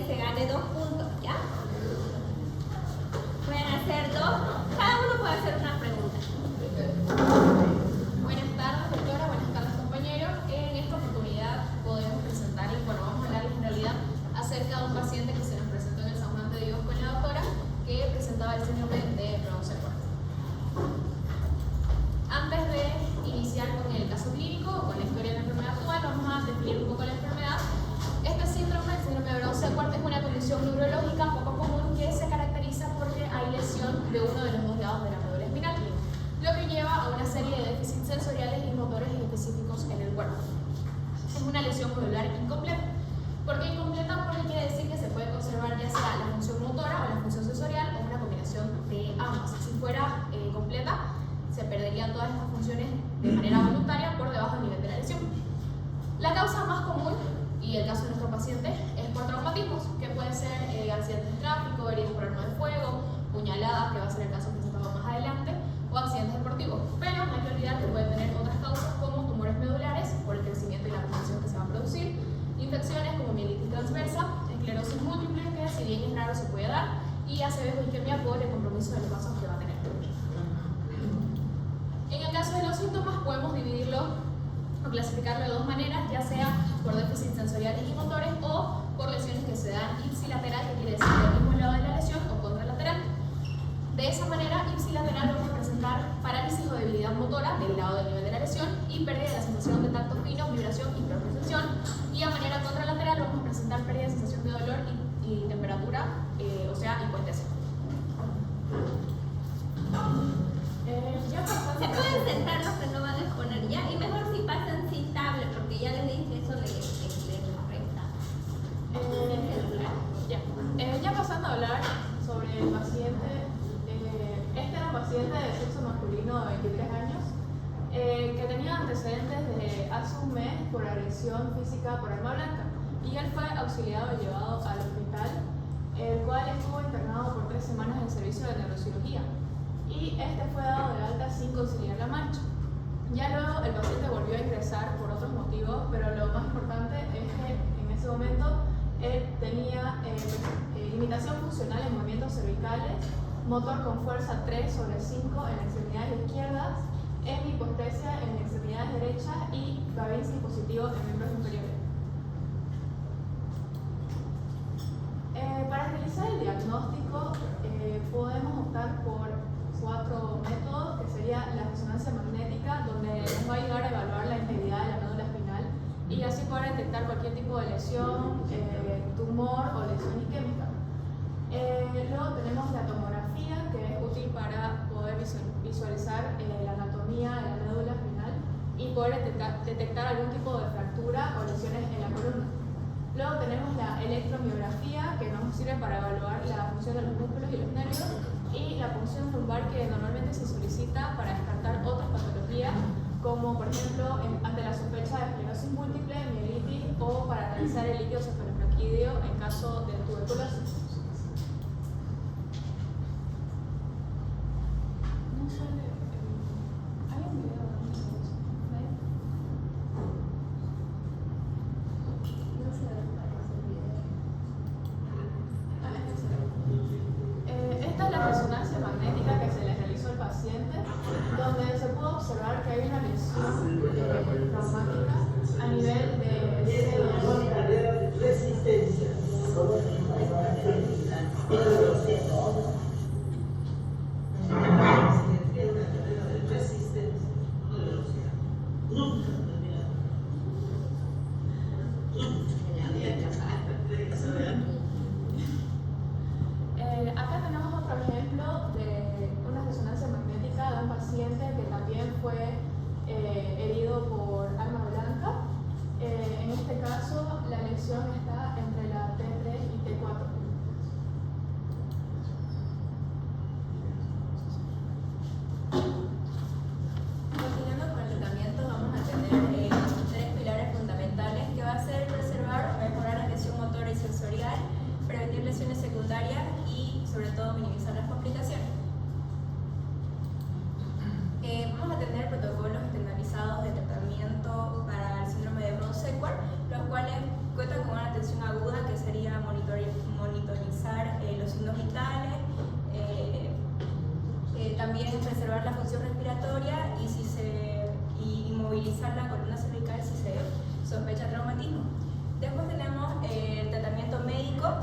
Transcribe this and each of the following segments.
que se gane 2 puntos, ¿ya? Pueden hacer 2, cada uno puede hacer una pregunta. Buenas tardes, doctora, buenas tardes, compañeros. En esta oportunidad podemos presentarles, bueno, vamos a hablarles en realidad acerca de un paciente que se nos presentó en el San Juan de Dios con la doctora, que presentaba el síndrome de Brown-Sequard. Antes de iniciar con el caso clínico o con la historia de la enfermedad actual, vamos a definir un poco la enfermedad. Este síndrome, el síndrome de Brown-Sequard, es una condición neurológica poco común que se caracteriza porque hay lesión de uno de los 2 lados de la médula espinal, lo que lleva a una serie de déficits sensoriales y motores específicos en el cuerpo. Es una lesión medular incompleta. ¿Por qué incompleta? Porque quiere decir que se puede conservar ya sea la función motora o la función sensorial o una combinación de ambas. Si fuera completa, se perderían todas estas funciones de manera voluntaria por debajo del nivel de la lesión. La causa más común, y el caso de nuestro paciente, es por traumatismos, que pueden ser accidentes de tráfico, heridas por arma de fuego, puñaladas, que va a ser el caso presentado más adelante, o accidentes deportivos. Pero no hay que olvidar que puede tener otras causas como tumores medulares por el crecimiento y la progresión que se va a producir, infecciones como mielitis transversa, esclerosis múltiple, que si bien es raro se puede dar, y ACV o isquemia por el compromiso de los vasos que va a tener. En el caso de los síntomas podemos dividirlo o clasificarlo de 2 maneras, ya sea por déficits sensoriales y motores o por lesiones que se dan ipsilateral, que quiere decir del mismo lado de la lesión, o contralateral. De esa manera, ipsilateral vamos a presentar parálisis o debilidad motora del lado del nivel de la lesión y pérdida de la sensación de tacto fino, vibración y propiocepción. Y a manera contralateral vamos a presentar pérdida de sensación de dolor y temperatura, o sea, hipoestesia. Se pueden sentar los que no van a exponer ya, y mejor si pasan sin tablet, porque ya les dije que eso les afecta. Ya pasando a hablar sobre el paciente, este era un paciente de sexo masculino de 23 años que tenía antecedentes de hace un mes por agresión física por arma blanca, y él fue auxiliado y llevado al hospital, el cual estuvo internado por 3 semanas en servicio de neurocirugía, y este fue dado de alta sin considerar la mancha. Ya luego el paciente volvió a ingresar por otros motivos, pero lo más importante es que en ese momento él tenía limitación funcional en movimientos cervicales, motor con fuerza 3/5 en extremidades izquierdas, hemihipoestesia en extremidades derechas y Babinski positivo en miembros inferiores. Para realizar el diagnóstico podemos optar por 4 métodos, que sería la resonancia magnética, donde nos va a ayudar a evaluar la integridad de la médula espinal y así poder detectar cualquier tipo de lesión, tumor o lesión isquémica. Luego tenemos la tomografía, que es útil para poder visualizar la anatomía de la médula espinal y poder detectar algún tipo de fractura o lesiones en la columna. Luego tenemos la electromiografía, que nos sirve para evaluar la función de los músculos y los nervios, y la punción lumbar, que normalmente se solicita para descartar otras patologías, como por ejemplo ante la sospecha de esclerosis múltiple, mielitis, o para analizar el líquido cefalorraquídeo en caso de tuberculosis. Esta es la resonancia magnética que se le realizó al paciente, donde se pudo observar que hay una lesión traumática a nivel de resistencia. Acá tenemos otro ejemplo de una resonancia magnética de un paciente que también fue herido por arma blanca. En este caso, la lesión está entre la T3 y T4. Continuando con el tratamiento, vamos a tener 3 pilares fundamentales, que va a ser preservar o mejorar la lesión motora y sensorial, prevenir lesiones secundarias y sobre todo minimizar las complicaciones. Vamos a tener protocolos estandarizados de tratamiento para el síndrome de Brown-Sequard, los cuales cuentan con una atención aguda, que sería monitoreo utilizar la columna cervical si se sospecha traumatismo. Después tenemos el tratamiento médico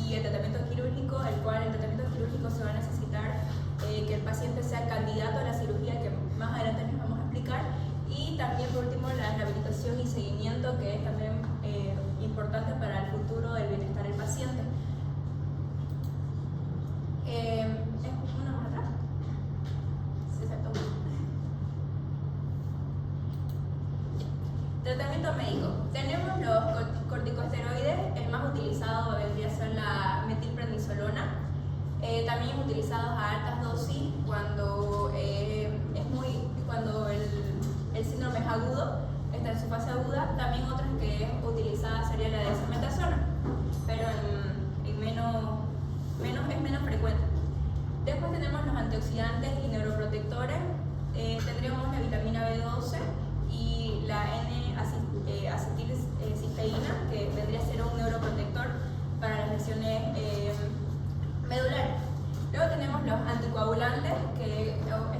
y el tratamiento quirúrgico, el cual el tratamiento quirúrgico se va a necesitar que el paciente sea candidato a la cirugía, que más adelante les vamos a explicar. Y también, por último, la rehabilitación y seguimiento, que es también importante para el futuro del bienestar del paciente. ¿Una más atrás? Sí, exacto. Tratamiento médico. Tenemos los corticosteroides. El más utilizado vendría a ser la metilprednisolona. También utilizados a altas dosis cuando el síndrome es agudo, está en su fase aguda. También otras que es utilizada sería la dexametasona, pero es menos frecuente. Después tenemos los antioxidantes y neuroprotectores. Tendríamos la vitamina B12 y la N-acetilcisteína, que vendría a ser un neuroprotector para las lesiones medulares. Luego tenemos los anticoagulantes, que es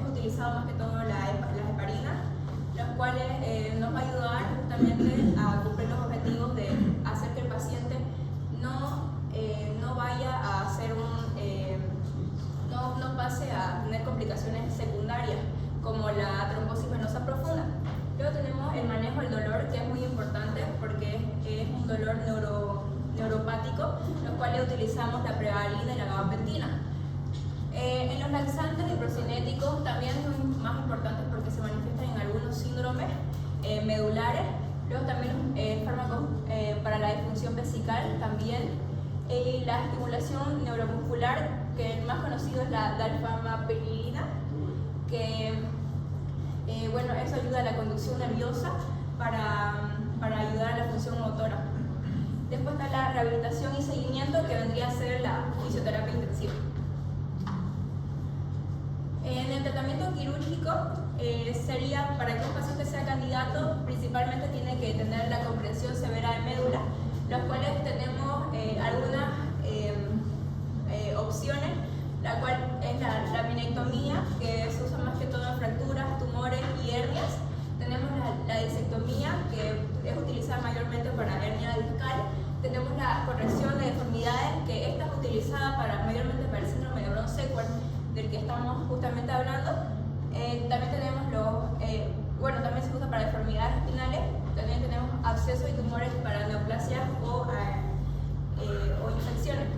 utilizado más que todo las heparinas, los cuales nos va a ayudar justamente a cumplir los objetivos de hacer que el paciente no vaya a hacer no pase a tener complicaciones secundarias como la trombosis venosa profunda. Luego tenemos el manejo del dolor, que es muy importante porque es un dolor neuropático, los cuales utilizamos la pregabalina y la gabapentina. En los laxantes y procinéticos también son más importantes porque se manifiestan en algunos síndromes medulares. Luego también fármacos para la disfunción vesical también. La estimulación neuromuscular, que el más conocido es la dalfampirina, que eso ayuda a la conducción nerviosa para ayudar a la función motora. Después está la rehabilitación y seguimiento, que vendría a ser la fisioterapia intensiva. En el tratamiento quirúrgico sería, para que un paciente sea candidato, principalmente tiene que tener la comprensión severa de médula, los cuales tenemos algunas opciones, la cual es la laminectomía, que se usa más que todo en fracturas, tumores y hernias. Tenemos la disectomía, que es utilizada mayormente para hernia discal. Tenemos la corrección de deformidades, que esta es utilizada mayormente para el síndrome de Brown-Sequard, del que estamos justamente hablando. También tenemos también se usa para deformidades espinales. También tenemos abscesos y tumores para neoplasias o infecciones.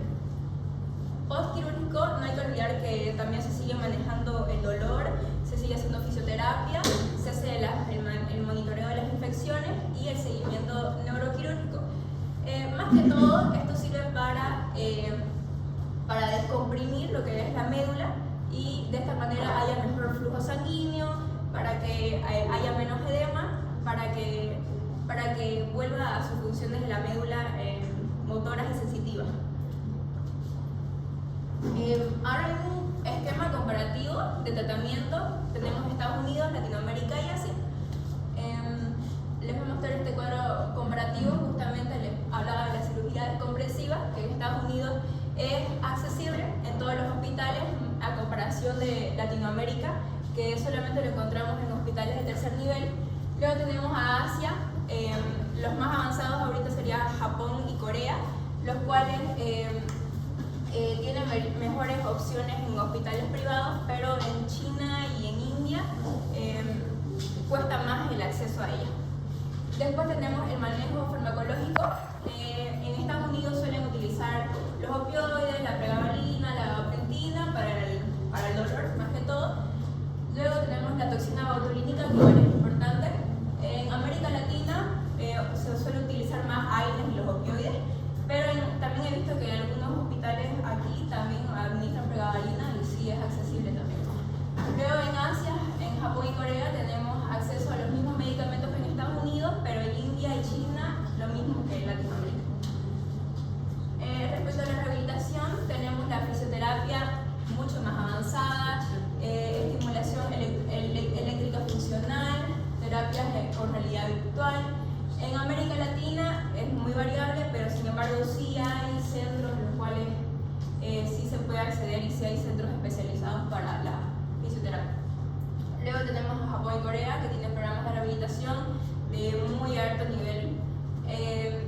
Postquirúrgico, no hay que olvidar que también se sigue manejando el dolor, se sigue haciendo fisioterapia, se hace el monitoreo de las infecciones y el seguimiento neuroquirúrgico. Más que todo, esto sirve para descomprimir lo que es la médula y de esta manera haya mejor flujo sanguíneo, para que haya menos edema, para que vuelva a sus funciones de la médula motoras y sensitivas. Ahora hay un esquema comparativo de tratamiento. Tenemos Estados Unidos, Latinoamérica y Asia. Les voy a mostrar este cuadro comparativo. Justamente les hablaba de la cirugía descompresiva, que en Estados Unidos es accesible en todos los hospitales, a comparación de Latinoamérica, que solamente lo encontramos en hospitales de tercer nivel. Luego tenemos a Asia. Los más avanzados ahorita serían Japón y Corea, los cuales tienen mejores opciones en hospitales privados, pero en China y en India cuesta más el acceso a ella. Después tenemos el manejo farmacológico. En Estados Unidos suelen utilizar los opioides, la pregabalina, la gabapentina para el dolor, más que todo. Luego tenemos la toxina botulínica, que igual es importante. En América Latina se suele utilizar más AINES y los opioides, pero también he visto que en algunos hospitales aquí también administran pregabalina y sí es accesible también. Luego en Asia, en Japón y Corea tenemos acceso a los mismos medicamentos que en Estados Unidos, pero en India y China lo mismo que en Latinoamérica. Respecto a la rehabilitación, tenemos la fisioterapia mucho más avanzada, estimulación eléctrica funcional, terapias con realidad virtual. En América Latina es muy variable, pero sin embargo sí hay centros en los cuales sí se puede acceder y sí hay centros especializados para la fisioterapia. Luego tenemos a Japón y Corea, que tienen programas de rehabilitación de muy alto nivel.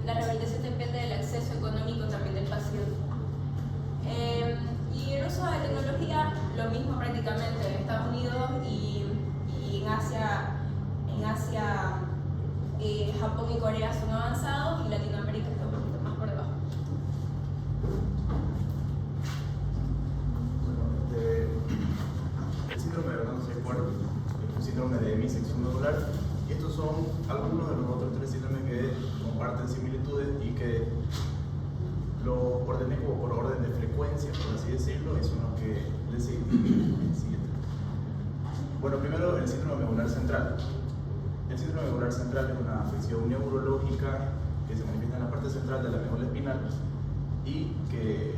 La rehabilitación depende del acceso económico también del paciente. Y el uso de tecnología, lo mismo prácticamente en Estados Unidos y en Asia, Japón y Corea son avanzados y Latinoamérica está un poquito más por debajo. El síndrome de Werner-Seyfert es un síndrome de hemisección medular, y estos son algunos de los otros 3 síndromes que comparten similitudes y que los ordené como por orden de frecuencia, por así decirlo, y son los que les siguen. Bueno, primero el síndrome medular central. El síndrome medular central es una afección neurológica que se manifiesta en la parte central de la médula espinal y que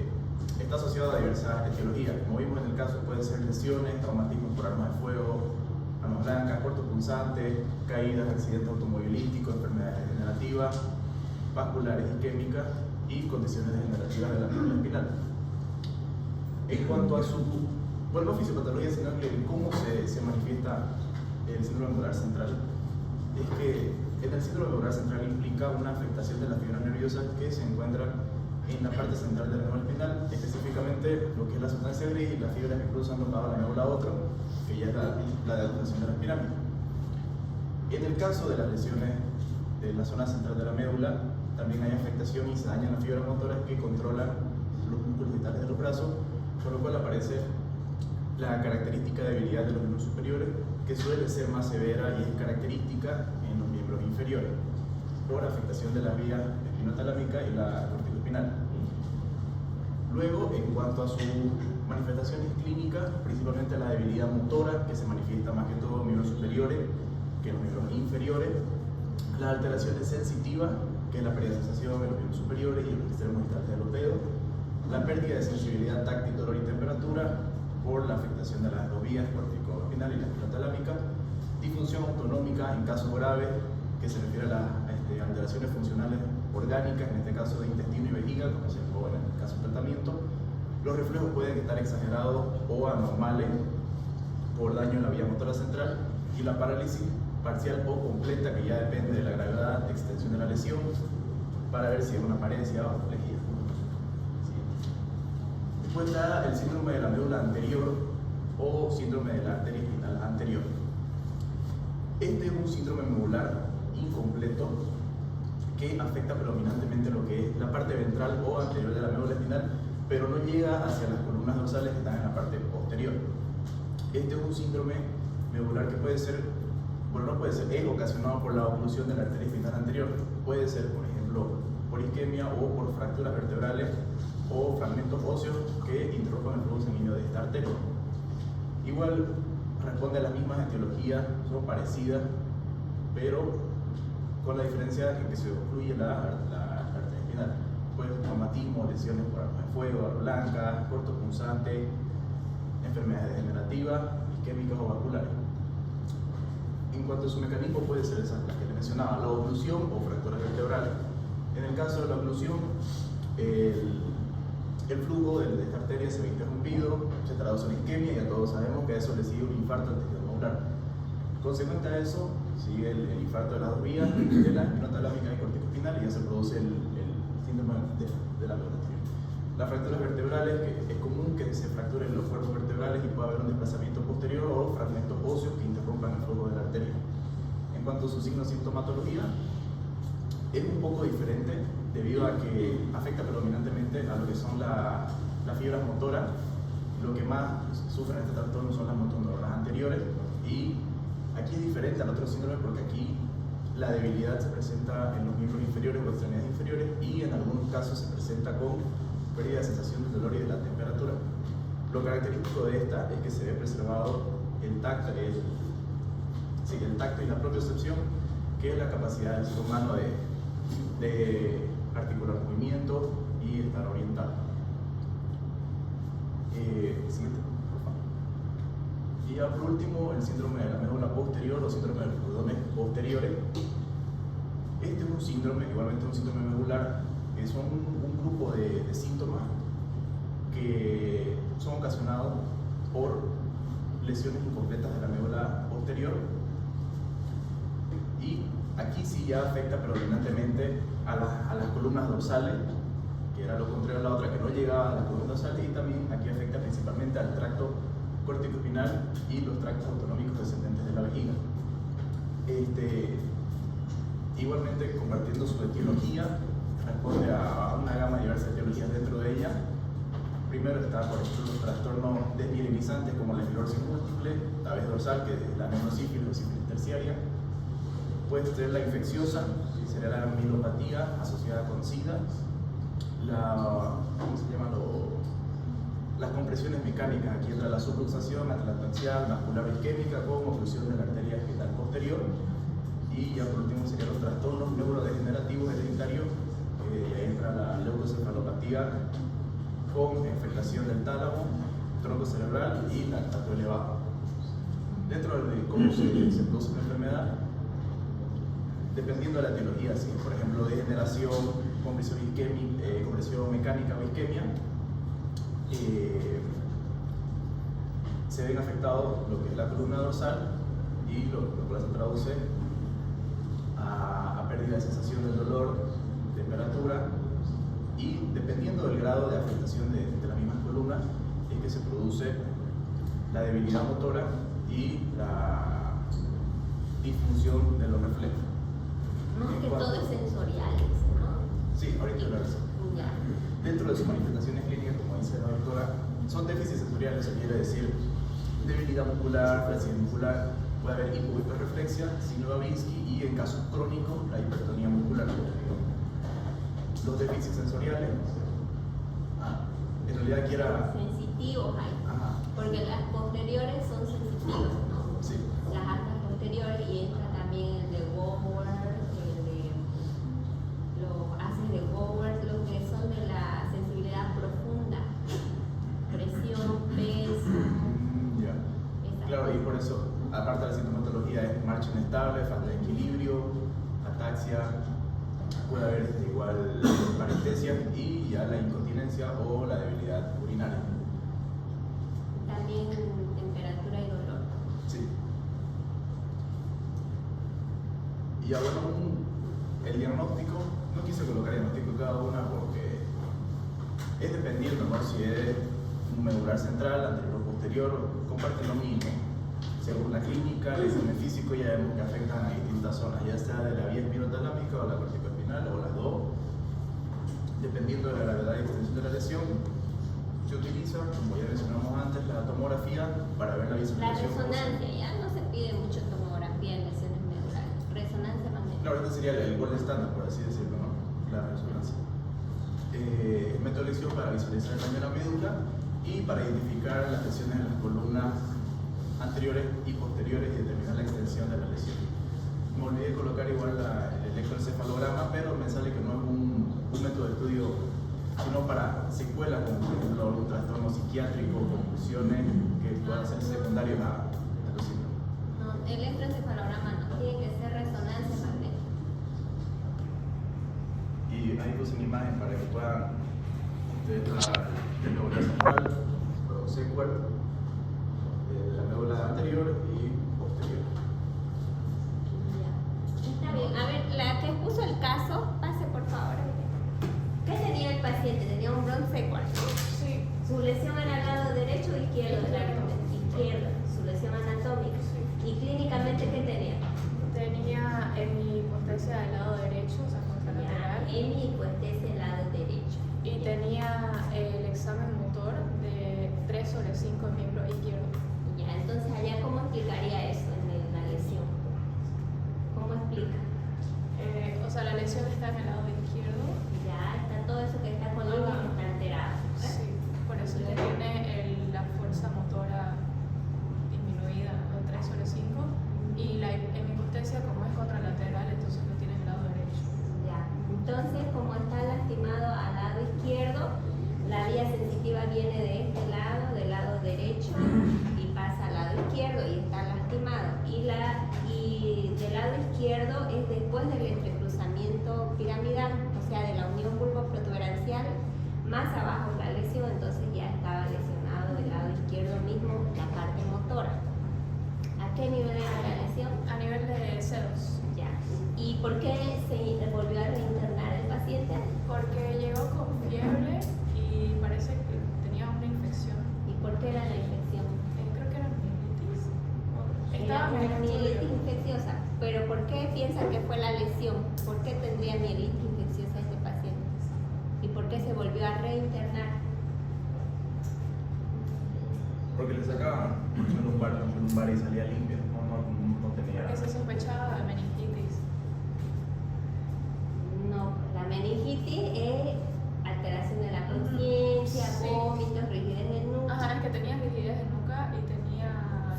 está asociado a diversas etiologías. Como vimos en el caso, puede ser lesiones, traumatismos por armas de fuego, armas blancas, cortos punzantes, caídas, accidentes automovilísticos, enfermedades degenerativas, vasculares isquémicas y condiciones degenerativas de la médula espinal. En cuanto a su, bueno, no fisiopatología, sino que cómo se manifiesta el síndrome medular central, es que el síndrome medular central implica una afectación de las fibras nerviosas que se encuentran en la parte central de la médula espinal, específicamente lo que es la sustancia gris y las fibras que cruzan de un lado de la médula a otro, que ya es la deducción de la pirámide. En el caso de las lesiones de la zona central de la médula, también hay afectación y se dañan las fibras motoras que controlan los músculos vitales de los brazos, por lo cual aparece la característica de debilidad de los miembros superiores, que suele ser más severa y es característica en los miembros inferiores, por afectación de la vía espinotalámica y la corticoespinal. Luego, en cuanto a sus manifestaciones clínicas, principalmente la debilidad motora, que se manifiesta más que todo en miembros superiores que en los miembros inferiores, las alteraciones sensitivas, que es la pérdida de sensación en los miembros superiores y en los extremos distales de los dedos, la pérdida de sensibilidad táctil, dolor y temperatura por la afectación de las dos vías, corticoespinal y la espinotalámica, disfunción autonómica en casos graves, que se refiere a las alteraciones funcionales orgánicas, en este caso de intestino y vejiga, como se expone en el caso del tratamiento. Los reflejos pueden estar exagerados o anormales por daño en la vía motora central, y la parálisis parcial o completa, que ya depende de la gravedad, extensión de la lesión, para ver si es una parencia o lejía. Después está el síndrome de la médula anterior o síndrome de la arteria espinal anterior. Este es un síndrome medular incompleto que afecta predominantemente lo que es la parte ventral o anterior de la médula espinal, pero no llega hacia las columnas dorsales que están en la parte posterior. Este es un síndrome medular que puede ser, bueno, no puede ser, es ocasionado por la oclusión de la arteria espinal anterior. Puede ser, por ejemplo, por isquemia o por fracturas vertebrales o fragmentos óseos que interrumpan el flujo sanguíneo de esta arteria. Igual responde a las mismas etiologías, son parecidas, pero con la diferencia en que se ocluye la arteria espinal. Pues traumatismo, lesiones por armas de fuego, armas blancas, cortos punzantes, enfermedades degenerativas, isquémicas o vasculares. En cuanto a su mecanismo, puede ser esa la que le mencionaba, la oclusión o fracturas vertebrales. En el caso de la oclusión, el flujo de esta arteria se ve interrumpido, se traduce en isquemia, y ya todos sabemos que a eso le sigue un infarto del tejido medular. Consecuente a eso, sigue el infarto de las dos vías, de la espinotalámica y corticoespinal, y ya se produce el síndrome de la médula anterior. Las fracturas vertebrales, que es común que se fracturen los cuerpos vertebrales y pueda haber un desplazamiento posterior o fragmentos óseos que interrumpan el flujo de la arteria. En cuanto a su signo de sintomatología, es un poco diferente debido a que afecta predominantemente a lo que son las fibras motoras. Lo que más sufren este trastorno son las motoneuronas anteriores, y aquí es diferente al otro síndrome porque aquí la debilidad se presenta en los miembros inferiores o extremidades inferiores, y en algunos casos se presenta con pérdida de sensación del dolor y de la temperatura. Lo característico de esta es que se ve preservado el tacto y la propiocepción, que es la capacidad del ser humano de articular movimientos y estar orientado. Siguiente, por favor. Y ya por último, el síndrome de la médula posterior o síndrome de los cordones posteriores. Este es un síndrome, igualmente un síndrome medular, que son un grupo de síntomas que son ocasionados por lesiones incompletas de la médula posterior. Aquí sí ya afecta predominantemente a las columnas dorsales, que era lo contrario a la otra, que no llegaba a las columnas dorsales, y también aquí afecta principalmente al tracto corticoespinal y los tractos autonómicos descendentes de la vejiga. Igualmente, compartiendo su etiología, responde a una gama diversa de etiologías dentro de ella. Primero está, por ejemplo, los trastornos desmielinizantes como la esclerosis múltiple, la vez dorsal, que es la neurosífilis o sífilis terciaria. Puede ser la infecciosa, que sería la mielopatía asociada con SIDA. Las compresiones mecánicas, aquí entra la subluxación atlantaxial, macular isquémica con oclusión de la arteria esquetal posterior. Y ya por último serían los trastornos neurodegenerativos hereditarios, y ahí entra la leucocefalopatía con afectación del tálamo, tronco cerebral y lactato elevado. Dentro de cómo se produce una enfermedad, dependiendo de la etiología, si por ejemplo degeneración, compresión mecánica o isquemia, se ven afectados lo que es la columna dorsal y lo cual se traduce a pérdida de sensación del dolor, temperatura, y dependiendo del grado de afectación de las mismas columnas es que se produce la debilidad motora y la disfunción de los reflejos. Más que todo es sensoriales, ¿no? Sí, ahorita lo haré. Ya. Dentro de sus manifestaciones clínicas, como dice la doctora, son déficits sensoriales, eso quiere decir debilidad muscular, flacidez muscular, puede haber hiperreflexia, síndrome de Babinski y en casos crónicos la hipertonía muscular. Los déficits sensoriales, en realidad aquí era... Sensitivos hay, Ajá. porque las posteriores son sensitivas, ¿no? Sí. Las altas posteriores, y entra también el de Gower, los haces de Gower, los que son de la sensibilidad profunda, presión, peso. Ya. esas Claro, y cosas. por eso, aparte de la sintomatología, es marcha inestable, falta de equilibrio, ataxia, puede haber igual parestesia y ya la incontinencia o la debilidad urinaria. También temperatura y dolor. Sí. Y ya bueno, el diagnóstico, no quise colocar diagnóstico en cada una porque es dependiendo, ¿no? Si es un medular central, anterior o posterior, comparten lo mismo. Según la clínica, el examen físico ya vemos que afectan a distintas zonas, ya sea de la vía espinotalámica o la corticoespinal o las dos. Dependiendo de la gravedad y extensión de la lesión, se utiliza, como ya mencionamos antes, la tomografía para ver la La visualización. resonancia, ya no se pide mucho tomografía en lesiones medulares. Resonancia magnética. Claro, este sería el gol estándar, por así decirlo, ¿no? La resonancia. Método de elección para visualizar el daño de la médula y para identificar las lesiones en las columnas anteriores y posteriores y determinar la extensión de la lesión. Me olvidé colocar igual el electroencefalograma, pero me sale que no es un método de estudio sino para secuelas como por ejemplo algún trastorno psiquiátrico, convulsiones que puedan ser secundarias a los síntomas. No, el electroencefalograma no, tiene que ser resonancia magnética. Y ahí puse una imagen para que puedan ver la médula central, luego secuela, la médula anterior y posterior. Ya. Está bien. A ver, la que puso el caso, pase por favor. ¿Qué tenía el paciente? Tenía un Brown Sequard. Sí. Su lesión era al lado derecho o izquierdo del abdomen. Izquierdo, su lesión anatómica. ¿Y clínicamente qué tenía? Tenía hemihipostesia del lado derecho, o sea, contralateral. Hemihipostesia del lado derecho. Y tenía el examen motor de 3/5 en miembro izquierdo. Ya, entonces allá, ¿cómo explicaría eso en la lesión? ¿Cómo explica? O sea, la lesión está en el lado izquierdo. Ya, está todo eso que está con órganos está alterado. ¿verdad? Sí, por eso ya tiene la fuerza motora disminuida de 3/5. Y la hemihipostesia, como es contralateral, entonces lo tiene en el lado derecho. Ya, entonces como está lastimado al lado izquierdo, la vía sensitiva viene de este lado, del lado derecho, y pasa al lado izquierdo y está lastimado. Y del lado izquierdo es después del entrecruzamiento piramidal, o sea, de la unión bulboprotuberancial, más abajo la lesión, entonces ya estaba lesionado del lado izquierdo mismo la parte motora. ¿A qué nivel era la lesión? A nivel de C2. Ya, ¿Y por qué se volvió a reinternar el paciente? Porque llegó con fiebre y parece que tenía una infección. ¿Y por qué era la infección? Creo que era mielitis. Era Estaba una mielitis infecciosa. ¿Pero por qué piensan que fue la lesión? ¿Por qué tendría mielitis infecciosa este paciente? ¿Y por qué se volvió a reinternar? Porque le sacaban un lumbar y salía limpio, no tenía. Porque se sospechaba de meningitis. No, la meningitis es alteración de la conciencia, Sí. vómitos, rigidez de nuca. Ajá, es que tenía rigidez de nuca y tenía...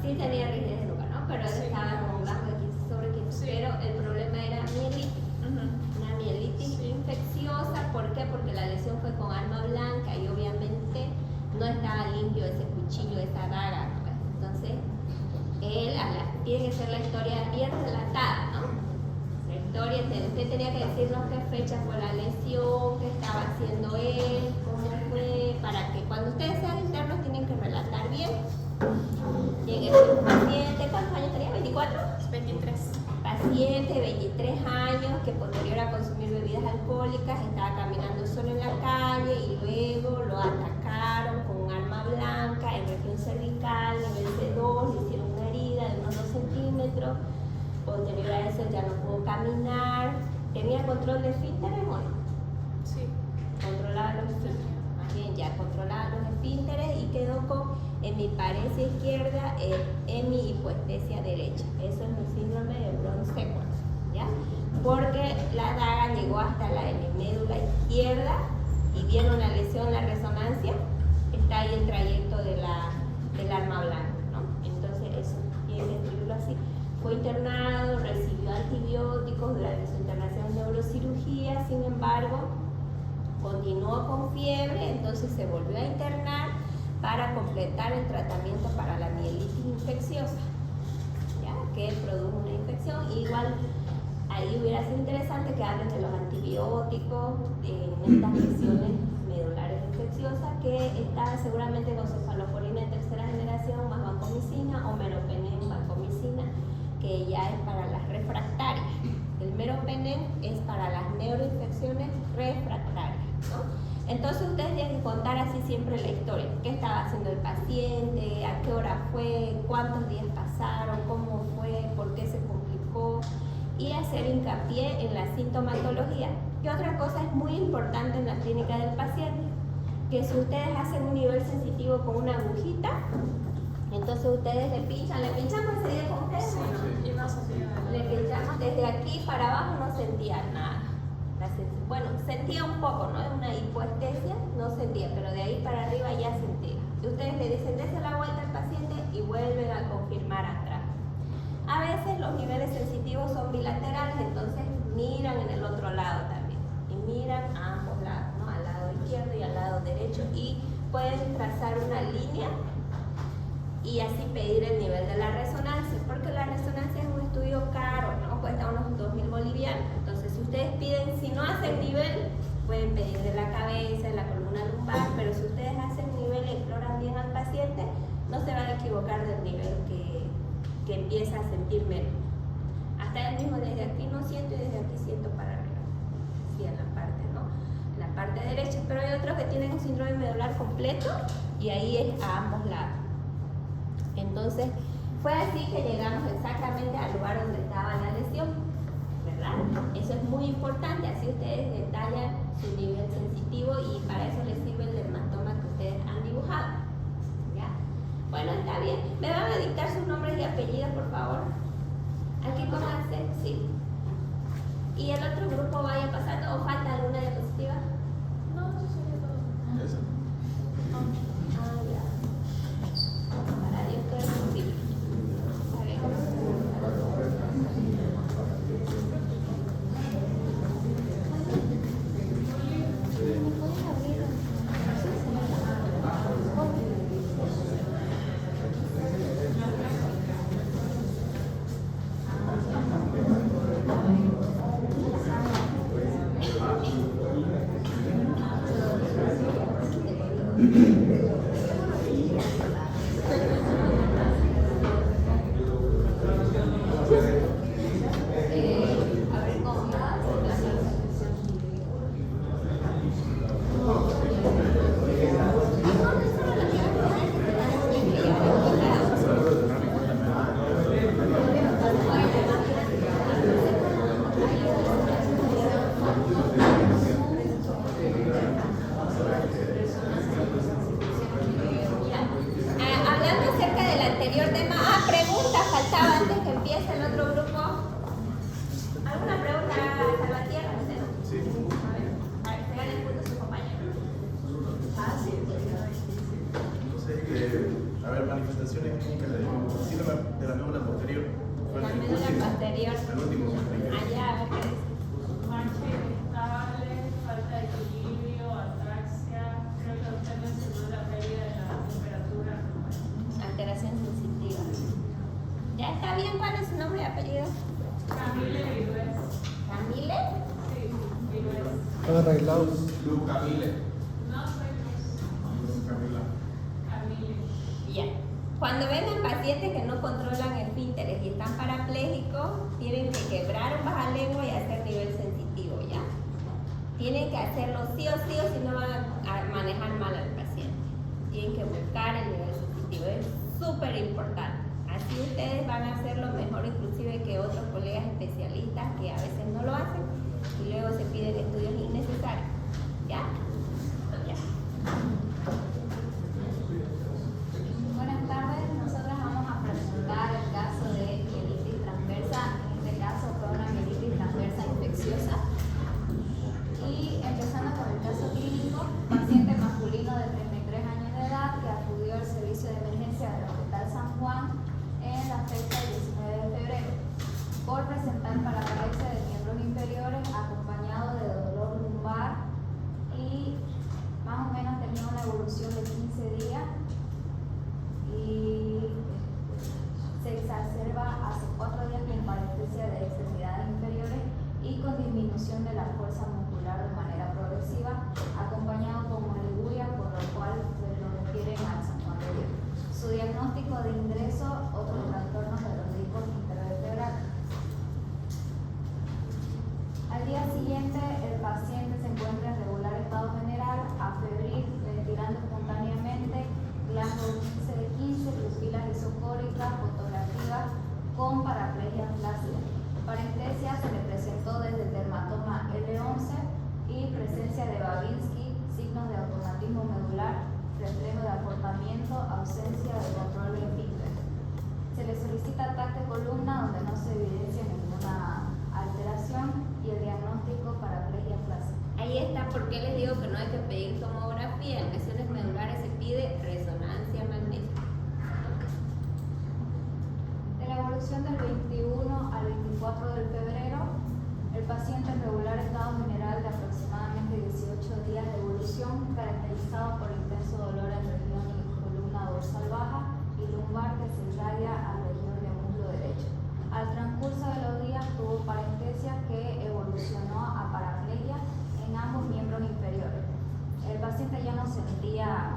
Sí tenía rigidez de nuca, ¿no? Pero él Sí. estaba con un bajo de 15 sobre 15. Sí. Pero el problema era mielitis. Ujú. Una mielitis Sí. infecciosa. ¿Por qué? Porque la lesión fue con arma blanca y obviamente no estaba limpio ese cuchillo, esa daga, ¿no? Entonces, tiene que ser la historia bien relatada, ¿no? La historia, usted tenía que decirnos qué fecha fue la lesión, qué estaba haciendo él, cómo fue, para que cuando ustedes sean internos tienen que relatar bien. Llegué a un paciente, ¿cuántos años tenía? ¿24? 23. Paciente, 23 años, que posterior a consumir bebidas alcohólicas estaba caminando solo en la calle y luego lo atacaron con un arma blanca en región cervical, nivel C2, le hicieron una herida de unos 2 centímetros. Posterior a eso ya no pudo caminar. ¿Tenía control de esfínteres o no? Sí. Controlaba los esfínteres. Más bien, ya controlaba los esfínteres y quedó con hemiparesia izquierda, hemihipoestesia derecha. Eso es un síndrome de Brown-Sequard, ¿ya? Porque la daga llegó hasta la hemimédula izquierda y vieron la lesión en la resonancia. Está ahí el trayecto del arma blanca, ¿no? Entonces, eso tiene que escribirlo así. Fue internado, recibió antibióticos durante su internación en neurocirugía, sin embargo, continuó con fiebre, entonces se volvió a internar para completar el tratamiento para la mielitis infecciosa, ¿ya? Que produjo una infección. Igual ahí hubiera sido interesante que hablen de los antibióticos en estas lesiones medulares infecciosas, que está seguramente con cefalosporina de tercera generación más vancomicina o meropenem vancomicina, que ya es para las refractarias. El meropenem es para las neuroinfecciones refractarias, ¿no? Entonces ustedes tienen que contar así siempre la historia. ¿Qué estaba haciendo el paciente? ¿A qué hora fue? ¿Cuántos días pasaron? ¿Cómo fue? ¿Por qué se complicó? Y hacer hincapié en la sintomatología. Y otra cosa es muy importante en la clínica del paciente, que si ustedes hacen un nivel sensitivo con una agujita, entonces ustedes le pinchamos ese día con ustedes. Sí, ¿No? y no sentía nada. Le pinchamos desde aquí para abajo, no sentía nada. Bueno, sentía un poco, ¿no? Una hipoestesia, no sentía, pero de ahí para arriba ya sentía. Y ustedes le dicen, dése la vuelta al paciente y vuelven a confirmar atrás. A veces los niveles sensitivos son bilaterales, entonces miran en el otro lado también. Y miran a ambos lados, ¿no? Al lado izquierdo y al lado derecho. Y pueden trazar una línea y así pedir el nivel de la resonancia, porque la resonancia es un estudio caro, ¿no? Cuesta unos 2.000 bolivianos. Entonces, si ustedes piden, si no hacen nivel, pueden pedir de la cabeza, de la columna lumbar, pero si ustedes hacen nivel y exploran bien al paciente, no se van a equivocar del nivel que empieza a sentir menos. Hasta él mismo, desde aquí no siento y desde aquí siento para arriba. Sí, en la parte, ¿no? En la parte derecha, pero hay otros que tienen un síndrome medular completo y ahí es a ambos lados. Entonces, fue así que llegamos exactamente al lugar donde estaba la lesión, ¿verdad? Eso es muy importante, así ustedes detallan su nivel sensitivo y para eso les sirve el dermatoma que ustedes han dibujado, ¿ya? Bueno, está bien. ¿Me van a dictar sus nombres y apellidos, por favor? Aquí pónganse, sí. ¿Y el otro grupo vaya pasando o falta alguna diapositiva? No, eso sería todo. Eso. Ah, ya. Para Dios todo es posible. Está bien. ¿Me puedes abrir? A ver, manifestaciones clínicas de síndrome de la médula posterior. Fue La el médula último- posterior. El último que expliqué. Allá, a ver qué dice. Marcha inestable, falta de equilibrio, atraxia. Creo que usted mencionó la pérdida de la temperatura. Alteración sensitiva. ¿Ya está bien? ¿Cuál es su nombre y apellido? Camille Virués. ¿Camille? Sí, Virués. Están arreglados. No soy Luz. Camille. Ya. Cuando vengan pacientes que no controlan el esfínteres y están parapléjicos, tienen que quebrar un bajalengua y hacer nivel sensitivo, ¿ya? Tienen que hacerlo sí o si no van a manejar mal al paciente. Tienen que buscar el nivel sensitivo, es súper importante. Así ustedes van a hacerlo mejor inclusive que otros colegas especialistas que a veces no lo hacen y luego se piden estudios innecesarios, ¿ya? Ya. Buenas tardes, nosotros vamos a presentar el caso de mielitis transversa. En este caso fue una mielitis transversa infecciosa. Y empezando con el caso clínico, paciente masculino de 33 años de edad que acudió al servicio de emergencia del Hospital San Juan en la fecha del 19 de febrero por presentar parapraxia de miembros inferiores acompañado de dolor lumbar y más o menos tenía una evolución de 15 días y se exacerba hace 4 días con parestesia de extremidades inferiores y con disminución de la fuerza muscular de manera progresiva, acompañado con oliguria, por lo cual se lo refieren al San Juan de Dios. Su diagnóstico de ingreso, otros trastornos de los discos intervertebrales. Al día siguiente, el paciente se encuentra en regular estado general, afebril, ventilando espontáneamente, glándula de 15, pupilas isocóricas, fotografias con paraplegia flácida. Parestesia se le presentó desde el dermatoma L11 y presencia de Babinski, signos de automatismo medular, reflejo de acortamiento, ausencia de control de esfínter. Se le solicita TAC de columna donde no se evidencia ninguna alteración y el diagnóstico paraplegia flácida. Ahí está, porque les digo que no hay que pedir tomografía, en lesiones medulares se pide resonancia magnética. De la evolución del 21 al 24 de febrero, el paciente en regular estado general de aproximadamente 18 días de evolución, caracterizado por intenso dolor en región y columna dorsal baja y lumbar que se irradia a región de muslo derecho. Al transcurso de los días tuvo parestesia que evolucionó a paraplegia en ambos miembros inferiores. El paciente ya no sentía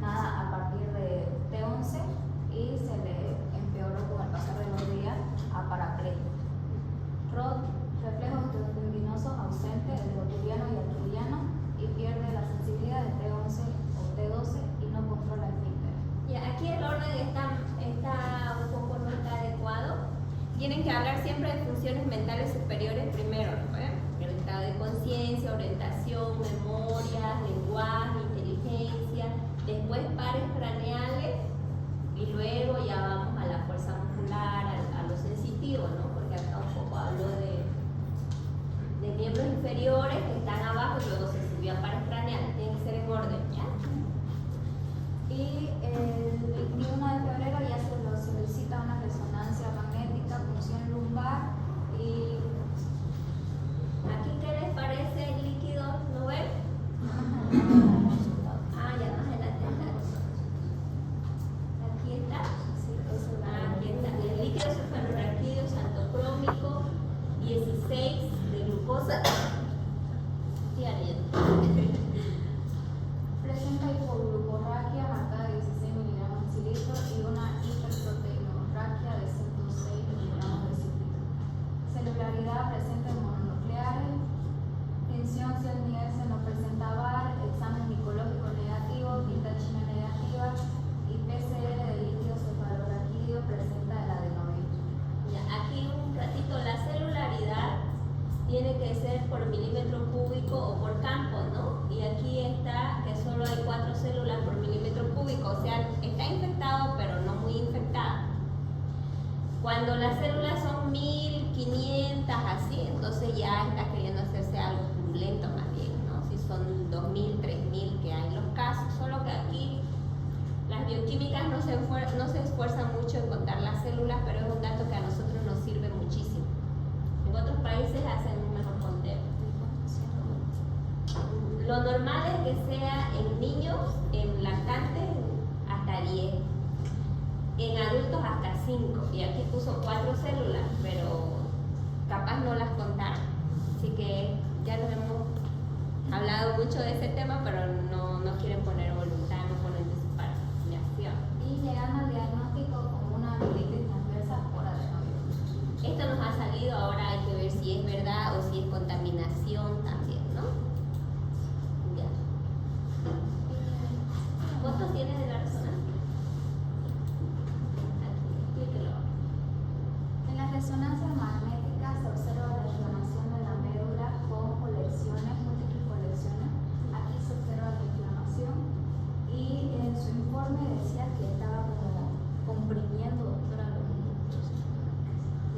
nada a partir de T11 y se le empeoró con el pasar de los días a paraplegia. Reflejos tendinosos ausentes, el botuliano y arteriano, y pierde la sensibilidad de T11 o T12 y no controla el esfínter. Y aquí el orden está un poco no está adecuado. Tienen que hablar siempre de funciones mentales superiores primero, ¿no? El estado de conciencia, orientación, memorias, lenguaje, inteligencia, después pares craneales y luego ya vamos a la fuerza muscular, a lo sensitivo, ¿no? Porque acá un poco hablo de miembros inferiores que están abajo y luego se subió a pares craneales, tienen que ser en orden, ¿ya? Y el 21 de febrero ya se lo solicita una resonancia magnética, función lumbar y ¿Aquí qué les parece el líquido? ¿No ven? Ah, ya más adelante está. Aquí está. Aquí está. El líquido sulfanoraquídeo santocrómico 16 de glucosa. Sí, Ariel. presenta hipoglucorraquia marcada de 16 miligramos de cilitro y una hiperproteinorraquia de 106 miligramos de cilitro. Celularidad presente en mononucleares, tensión si el nivel se no presenta VAR, examen micológico negativo, quinta china negativa y PCR de líquido cefalorraquídeo presenta el adenovirus. Ya, aquí un ratito, la celularidad tiene que ser por milímetro cúbico o por campo, ¿no? Y aquí está que solo hay 4 células por milímetro cúbico, o sea, está infectado pero no muy infectado. Cuando las células son 1500 así, entonces ya está queriendo hacerse algo purulento más bien, ¿no? Si son 2000, 3000 que hay los casos, solo que aquí las bioquímicas no se no se esfuerzan mucho en contar las células, pero es un dato que a nosotros nos sirve muchísimo. En otros países hacen un mejor conteo. Lo normal es que sea en niños, en lactantes, hasta 10. En adultos hasta 5. Y aquí puso 4 células, pero capaz no las contaron. Así que ya nos hemos hablado mucho de ese tema, pero no quieren poner voluntad, no ponen de su parte. Ya, sí, Y llegando al diagnóstico como una mielitis transversa por adenovirus. esto nos ha salido, ahora hay que ver si es verdad o si es contaminación también, ¿no? Ya. ¿Cuántos tienes de la resonancia? Aquí, explíquelo. En las resonancias magnéticas se observa la inflamación de la médula con colecciones, múltiples colecciones. Aquí se observa la inflamación y en su informe decía que estaba como comprimiendo, doctora, los músculos.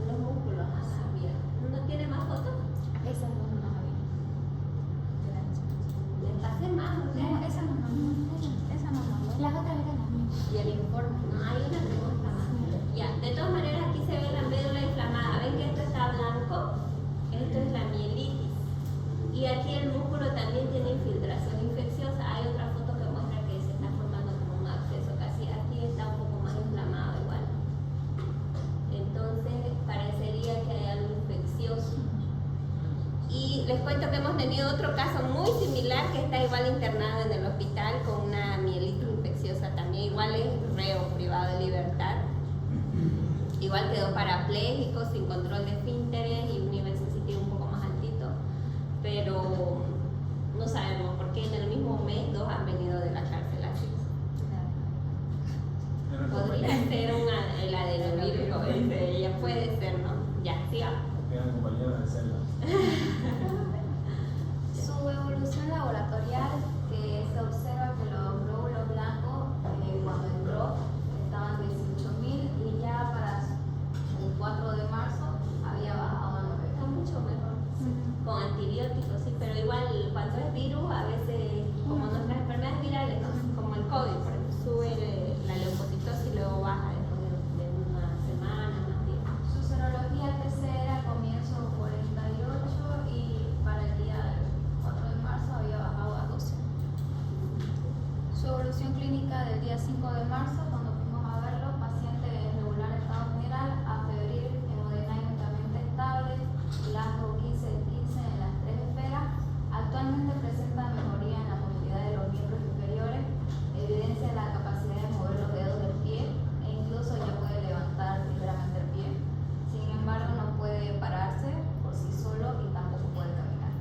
Los músculos, bien. ¿No tiene más fotos? Esa no había. Le pasé más, ¿no? No, esa no. Las otras eran las mismas. Y el informe, no hay una que no está más. Ya, de todas maneras aquí se ve la médula inflamada. ¿Ven que esto está blanco? Esto es la mielitis. Y aquí el músculo también tiene infiltración infecciosa. Hay otra foto que muestra que se está formando como un absceso. Casi aquí está un poco más inflamado igual. Entonces parecería que hay algo infeccioso. Y les cuento que hemos tenido otro caso muy similar que está igual internado en el hospital con una mielitis infecciosa también. Igual es reo privado de libertad. Igual quedó parapléjico, sin control de esfínteres y un nivel sensitivo un poco más altito. Pero no sabemos por qué en el mismo mes 2 han venido de la cárcel así. Podría ser el adenovirus, ella puede ser, ¿no? Ya, sigamos. Eran compañeros de celda. Su evolución laboratorial, que se observa que los glóbulos blancos cuando entró estaban 18.000 y ya para el 4 de marzo había bajado a 9. Está mucho mejor. Con antibióticos, sí, pero igual cuando es virus, a veces, como nuestras enfermedades virales, ¿no? Como el COVID, por ejemplo, sube la leucocitosis y luego baja después de una semana, más días. Su serología TC era comienzo 48 y para el día 4 de marzo había bajado a 12. Su evolución clínica del día 5 de marzo, cuando fuimos a verlo, paciente en regular estado general, afebril, hemodinámicamente estable, lasgo 15 de 15 en las 3 esferas. Actualmente presenta mejoría en la movilidad de los miembros inferiores, evidencia la capacidad de mover los dedos del pie e incluso ya puede levantar ligeramente el pie. Sin embargo, no puede pararse por sí solo y tampoco puede caminar.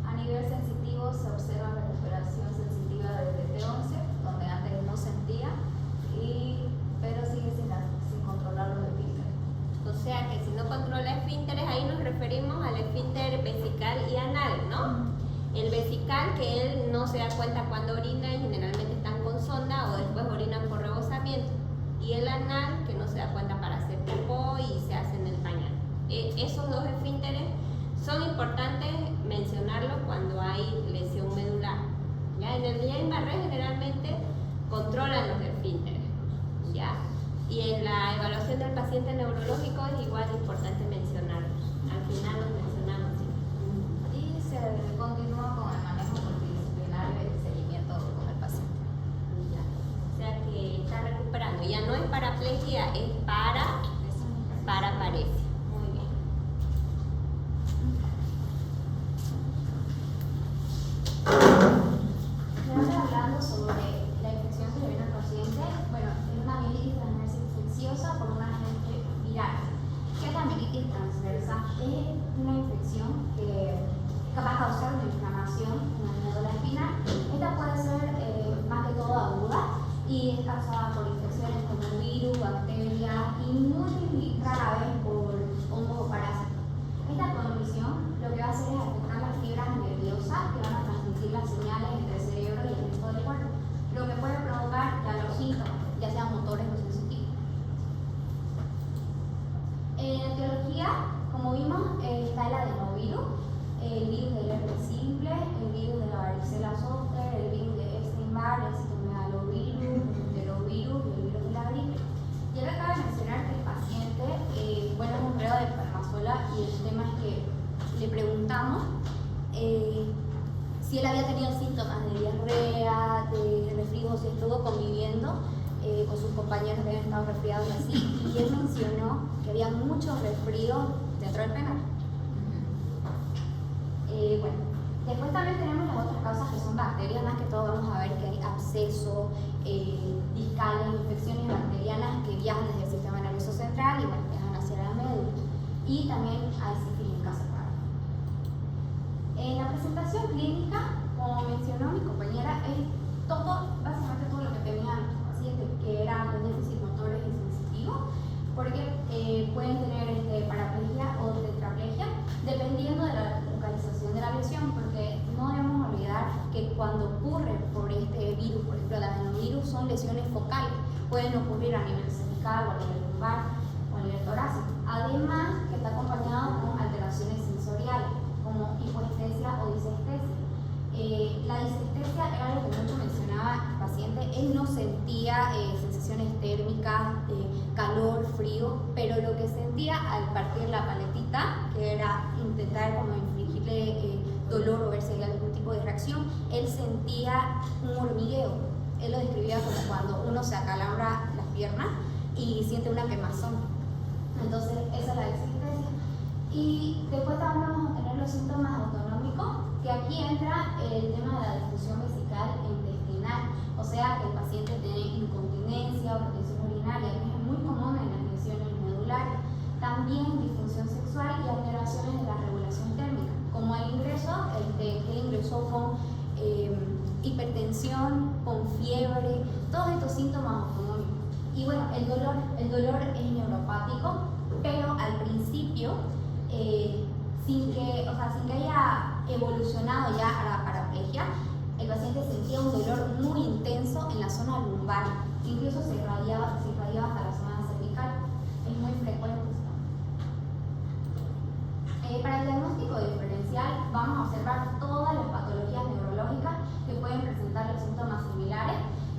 A nivel sensitivo se observa recuperación sensitiva del TT11, donde antes no sentía, pero sigue sin controlar los esfínteres. O sea que si no controla esfínteres, ahí nos referimos al esfínter vesical y anal, ¿no? El vesical, que él no se da cuenta cuando orina y generalmente están con sonda o después orinan por rebosamiento. Y el anal, que no se da cuenta para hacer popó y se hace en el pañal. Esos dos esfínteres son importantes mencionarlos cuando hay lesión medular. ¿Ya? En el Guillain-Barré generalmente controlan los esfínteres. ¿Ya? Y en la evaluación del paciente neurológico es igual importante mencionarlos. Al final los mencionamos. ¿Sí? Y se continúa con el manejo multidisciplinario y el seguimiento con el paciente. Ya. O sea que está recuperando. Ya no es paraplegia, es paraparesia. Muy bien. Ahora hablando sobre la infección que le viene al paciente, bueno, es una mielitis transversa infecciosa por un agente viral. ¿Qué es la mielitis transversa? Es una infección que es capaz de causar una inflamación en la médula espinal. Esta puede ser más que todo aguda y es causada por infecciones como virus, bacterias y muy rara vez por hongos o parásitos. Esta condición lo que va a hacer es afectar las fibras nerviosas que van a transmitir las señales entre el cerebro y el resto del cuerpo, lo que puede provocar ya los síntomas, ya sean motores o sensitivos. En etiología, como vimos, está el adenovirus, el virus del herpes simple, el virus de la varicela zoster, el virus de Epstein-Barr, el citomegalovirus, el enterovirus y el virus si él había tenido síntomas de diarrea, de resfrío, si estuvo conviviendo con sus compañeros que habían estado resfriados y así, y él mencionó que había muchos resfríos dentro del penal. Bueno, después también tenemos las otras causas que son bacterias, más que todo vamos a ver que hay abscesos, discales, infecciones bacterianas que viajan desde el sistema nervioso central y bueno, viajan hacia la médula. Y también hay sífilis en caso raro. En la presentación clínica, como mencionó mi compañera, es todo, básicamente todo lo que tenían los pacientes, que eran los déficits motores y sensitivos, porque pueden tener paraplegia o tetraplegia, dependiendo de la localización de la lesión, porque no debemos olvidar que cuando ocurre por este virus, por ejemplo, el adenovirus, son lesiones focales, pueden ocurrir a nivel cervical o a nivel lumbar o a nivel torácico. Además, que está acompañado con alteraciones sensoriales, como hipoestesia o disestesia. La disestesia era algo que mucho mencionaba el paciente. Él no sentía sensaciones térmicas, calor, frío, pero lo que sentía al partir la paletita, que era intentar como infligirle dolor o ver si había algún tipo de reacción, él sentía un hormigueo. Él lo describía como cuando uno se acalambra las piernas y siente una quemazón. Entonces, esa es la disestesia. Y después también vamos a tener los síntomas autonómicos, que aquí entra el tema de la difusión vesical e intestinal, o sea que el paciente tiene incontinencia o retención urinaria, que es muy común en las lesiones medulares. También disfunción sexual y alteraciones de la regulación térmica, como el ingreso, él ingresó con hipertensión, con fiebre, todos estos síntomas autonómicos. Y bueno, el dolor es neuropático, pero al principio, sin que haya evolucionado ya a la paraplegia, el paciente sentía un dolor muy intenso en la zona lumbar, incluso se irradiaba hasta la zona cervical. Es muy frecuente. Para el diagnóstico diferencial vamos a observar todas las patologías neurológicas que pueden presentar los síntomas similares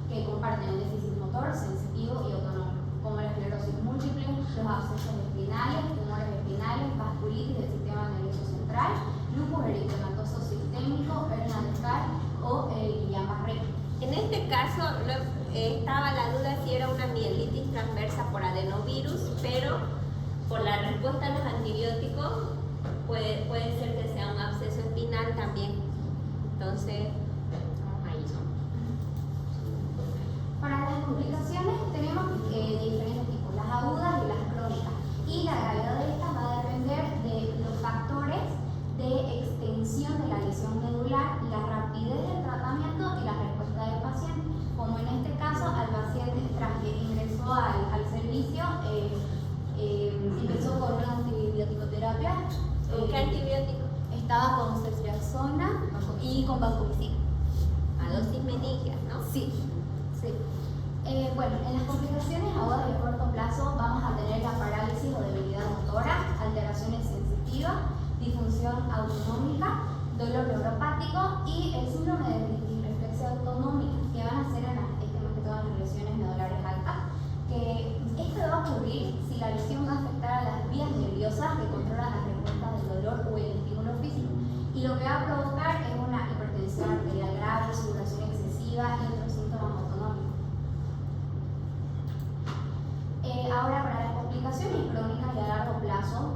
que comparten el déficit motor, sensitivo y autonómico, como la esclerosis múltiple, los abscesos espinales, tumores espinales, vasculitis del sistema nervioso central, lupus eritematoso sistémico, hernia discal o Guillain-Barré. En este caso estaba la duda si era una mielitis transversa por adenovirus, pero por la respuesta a los antibióticos puede ser que sea un absceso espinal también. Entonces, ahí son. Para las complicaciones tenemos diferentes tipos, las agudas y las crónicas. Y la gravedad de estas va a depender de los factores de extensión de la lesión medular, la rapidez del tratamiento y la respuesta del paciente. Como en este caso, al paciente tras que ingresó al servicio, empezó con una antibiótico-terapia. ¿Con qué antibiótico? Estaba con ceftriaxona y con vancomicina. A dosis meningias, ¿no? Sí. Bueno, en las complicaciones agudas de corto plazo vamos a tener la parálisis o debilidad motora, alteraciones sensitivas, disfunción autonómica, dolor neuropático y el síndrome de disreflexia autonómica, que van a ser más que todas las lesiones medulares altas, que esto va a ocurrir si la lesión va a afectar a las vías nerviosas que controlan las respuestas del dolor o el estímulo físico, y lo que va a provocar es una hipertensión arterial grave, sudoración excesiva y otros síntomas autonómicos. Ahora, para las complicaciones crónicas y a largo plazo,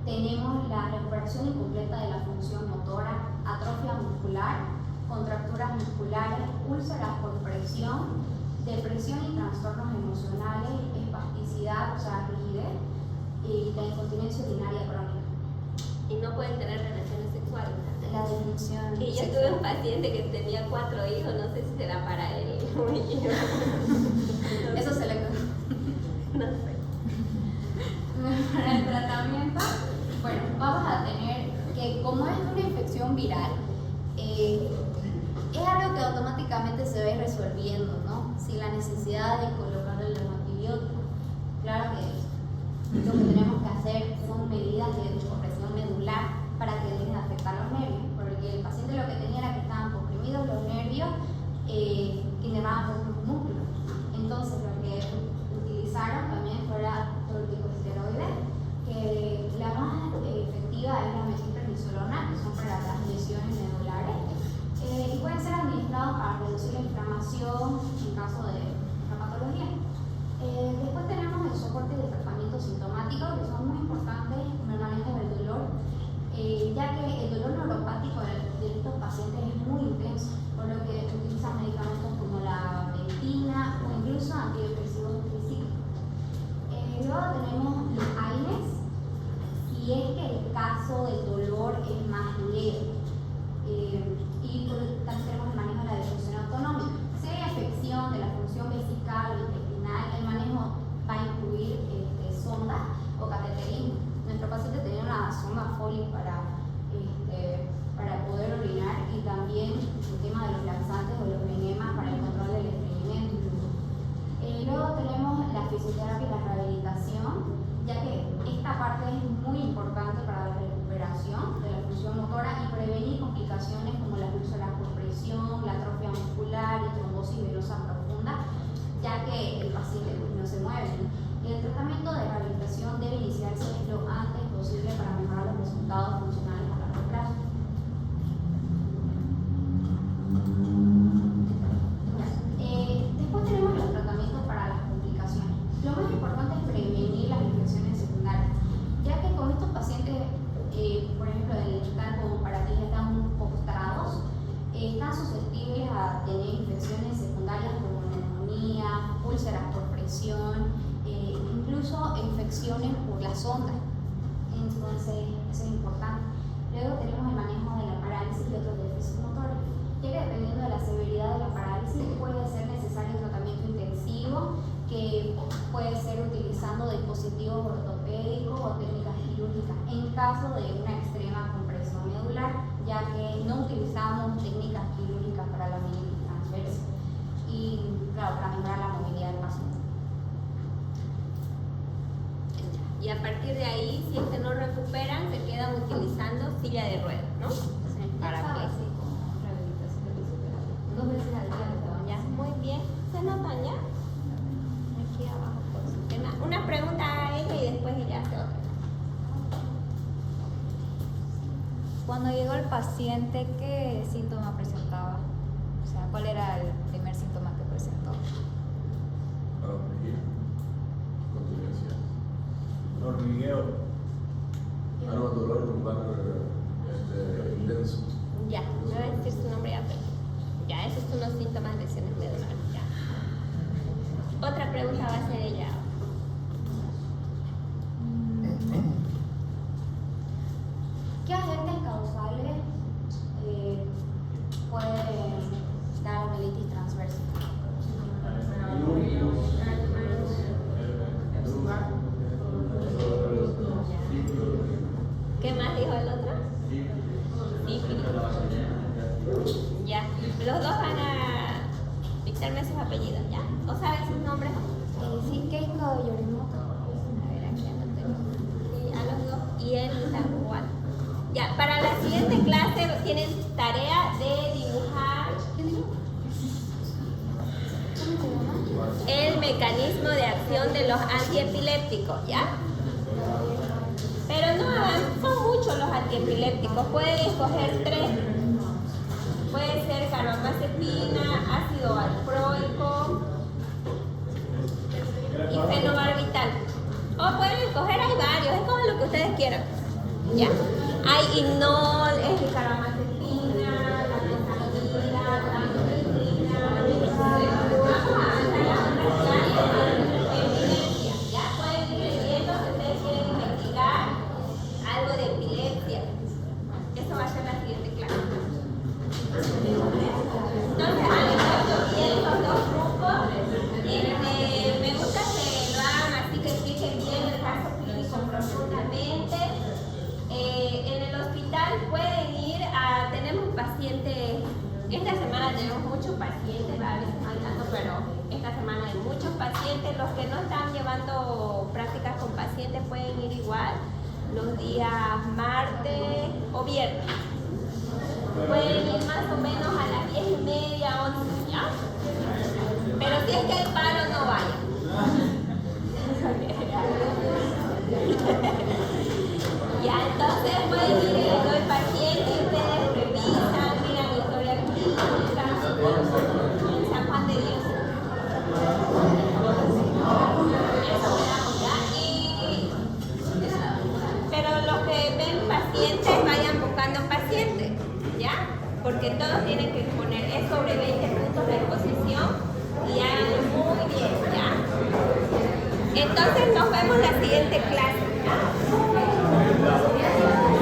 tenemos la recuperación incompleta de la función motora, atrofia muscular, contracturas musculares, úlceras por presión, depresión y trastornos emocionales, espasticidad, o sea, rigidez, y la incontinencia urinaria crónica. Y no pueden tener relaciones sexuales. La disfunción Y yo tuve un paciente que tenía 4 hijos, no sé si será para él. Eso se le No sé. Para el tratamiento, bueno, vamos a tener que, como es una infección viral, es algo que automáticamente se va a ir resolviendo, ¿no? Sin la necesidad de colocarle los antibióticos. Claro que lo que tenemos que hacer son medidas de compresión medular para que dejen de afectar los nervios, porque el paciente lo que tenía era que estaban comprimidos los nervios que inervaban por los músculos. Entonces, lo que utilizaron también fuera corticosteroides, que la más efectiva es la metilprednisolona, que son para las lesiones medulares. internación en caso de la patología. Después tenemos el soporte de tratamiento sintomático, que son muy importantes en el manejo del dolor, ya que el dolor neuropático de estos pacientes es muy intenso, por lo que utilizan medicamentos como la ventina o incluso antidepresivos tricíclicos. Luego tenemos los AINES, si es que el caso del dolor es más leve. Y también tenemos el manejo de la disfunción autonómica. Si hay afección de la función vesical o intestinal, el manejo va a incluir sonda o cateterismo. Nuestro paciente tenía una sonda Foley para poder orinar, y también el tema de los laxantes o los enemas para el control del estreñimiento. Luego tenemos la fisioterapia y la rehabilitación, ya que esta parte es muy importante para la recuperación de la función motora y prevenir complicaciones como la úlceras por presión, la atrofia muscular y trombosis venosa profunda, ya que el paciente no se mueve. El tratamiento de rehabilitación debe iniciarse lo antes posible para mejorar los resultados funcionales a largo plazo. Después tenemos los tratamientos para las complicaciones. Lo más importante es prevenir las infecciones secundarias, ya que con estos pacientes, por ejemplo, están como para que ya están postrados, están susceptibles a tener infecciones secundarias como neumonía, úlceras por presión, incluso infecciones por la sonda. Entonces, eso es importante. Luego tenemos el manejo de la parálisis y otros déficits motores, ya que dependiendo de la severidad de la parálisis puede ser necesario un tratamiento intensivo, que puede ser utilizando dispositivos ortopédicos o técnicas quirúrgicas en caso de una extrema compresión medular, ya que no utilizamos técnicas quirúrgicas para la meningitis transversa y, claro, para mejorar la movilidad del paciente. Y a partir de ahí, si es que no recuperan, se quedan utilizando silla de ruedas, ¿no? Para que rehabilitación 2 veces al día. Ya, muy bien. ¿Se notan ya? Aquí abajo, pues. Una pregunta a ella y después ella hace otra. Cuando llegó el paciente, ¿qué síntoma presentaba? O sea, ¿cuál era el primer síntoma que presentó? Hormigueo, algo de dolor lumbar intenso. Ya, no voy a decir su nombre ya, pero ya, esos son los síntomas de lesiones medulares. Ya. Otra pregunta va a ser ella. ¿Qué agentes causales pueden dar amelitis transversa? ¿Qué más dijo el otro? Sífilis. Ya, los dos van a dictarme sus apellidos, ¿ya? ¿O saben sus nombres? Sí, Keiko Yorimoto. A ver, aquí anoté. Sí, a los dos. Y él igual. Ya, para la siguiente clase tienen tarea de dibujar el mecanismo de acción de los antiepilépticos, ¿ya? Pero no son muchos los antiepilépticos, pueden escoger 3. Puede ser carbamazepina, ácido valproico y fenobarbital. O pueden escoger, hay varios, es como lo que ustedes quieran. Ya. Hay Inol, es de carbamazepina, la mesamina, la mesamina, epilepsia. Ya pueden ir leyendo si ustedes quieren investigar algo de epilepsia. Eso va a ser la siguiente clase. Entonces, al bien los dos grupos, me gusta que lo hagan así, que expliquen bien el caso clínico profundamente. En el hospital pueden ir a, tenemos pacientes, esta semana tenemos muchos pacientes, a veces no hay tanto, pero esta semana hay muchos pacientes. Los que no están llevando prácticas con pacientes pueden ir igual los días martes o viernes. Pueden ir más o menos a las 10:30, 11, ¿ya? Pero si es que hay paro, no vayan. Ya, entonces pueden ir, les doy paciente y ustedes revisan, miran la historia clínica, piensan cuánto porque todos tienen que exponer, es sobre 20 puntos de exposición y háganlo muy bien, ¿ya? Entonces nos vemos en la siguiente clase.